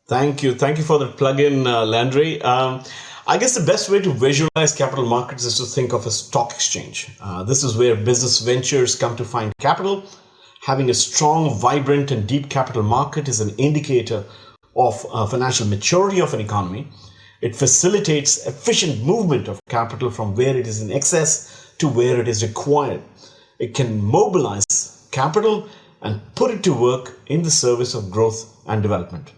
Thank you. Thank you for the plug-in, Landry. I guess the best way to visualize capital markets is to think of a stock exchange. This is where business ventures come to find capital. Having a strong, vibrant, and deep capital market is an indicator of financial maturity of an economy. It facilitates efficient movement of capital from where it is in excess to where it is required. It can mobilize capital and put it to work in the service of growth and development.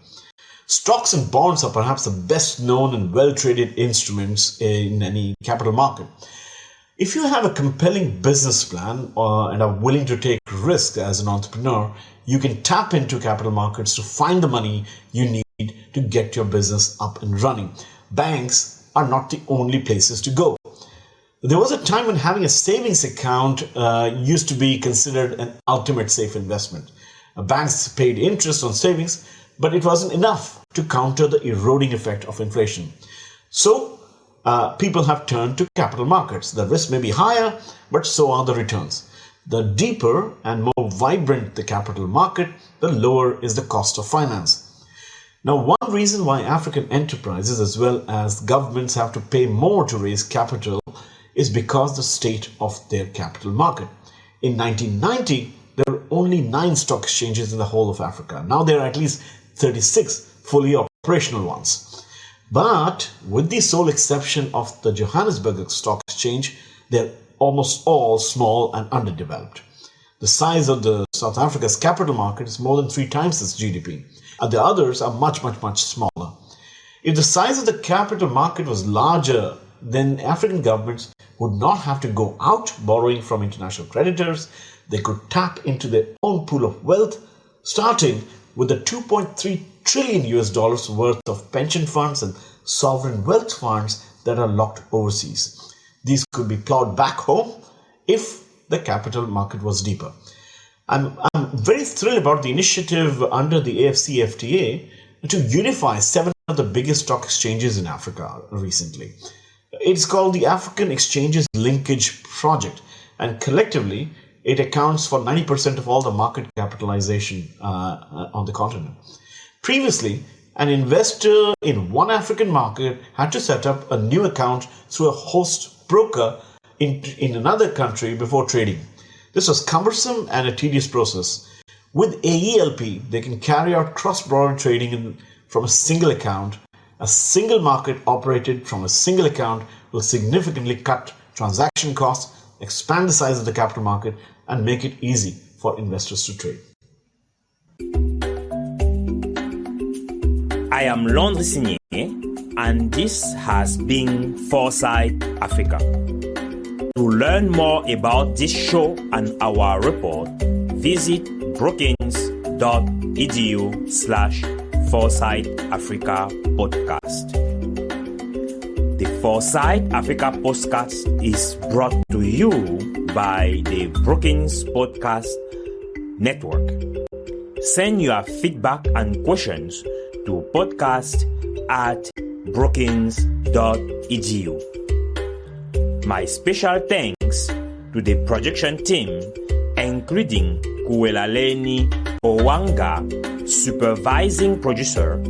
Stocks and bonds are perhaps the best known and well-traded instruments in any capital market. If you have a compelling business plan and are willing to take risk as an entrepreneur, you can tap into capital markets to find the money you need to get your business up and running. Banks are not the only places to go. There was a time when having a savings account used to be considered an ultimate safe investment. Banks paid interest on savings, but it wasn't enough to counter the eroding effect of inflation. So people have turned to capital markets. The risk may be higher, but so are the returns. The deeper and more vibrant the capital market, the lower is the cost of finance. Now, one reason why African enterprises as well as governments have to pay more to raise capital is because the state of their capital market. In 1990, there were only 9 stock exchanges in the whole of Africa. Now there are at least 36 fully operational ones. But with the sole exception of the Johannesburg Stock Exchange, they're almost all small and underdeveloped. The size of the South Africa's capital market is more than 3 times its GDP. And the others are much smaller. If the size of the capital market was larger, then African governments would not have to go out borrowing from international creditors. They could tap into their own pool of wealth, starting with the $2.3 trillion worth of pension funds and sovereign wealth funds that are locked overseas. These could be plowed back home if the capital market was deeper. I'm very thrilled about the initiative under the AFCFTA to unify 7 of the biggest stock exchanges in Africa recently. It's called the African Exchanges Linkage Project, and collectively it accounts for 90% of all the market capitalization on the continent. Previously, an investor in one African market had to set up a new account through a host broker in another country before trading. This was cumbersome and a tedious process. With AELP, they can carry out cross-border trading from a single account. A single market operated from a single account will significantly cut transaction costs, expand the size of the capital market, and make it easy for investors to trade. I am Landry Signé, and this has been Foresight Africa. To learn more about this show and our report, visit brookings.edu/Foresight Africa podcast. The Foresight Africa podcast is brought to you by the Brookings Podcast Network. Send your feedback and questions to podcast@brookings.edu. My special thanks to the production team, including Kuelaleni Owanga, supervising producer,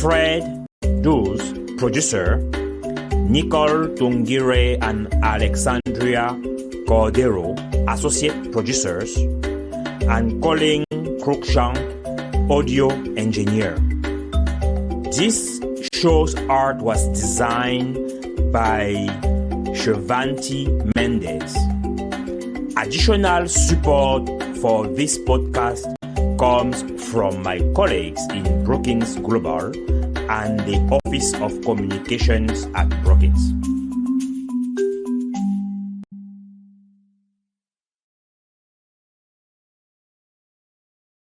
Fred Duz, producer, Nicole Tungire and Alexandria Cordero, associate producers, and Colin Cruikshank, audio engineer. This show's art was designed by Shivanti Mendez. Additional support for this podcast comes from my colleagues in Brookings Global and the Office of Communications at Brookings.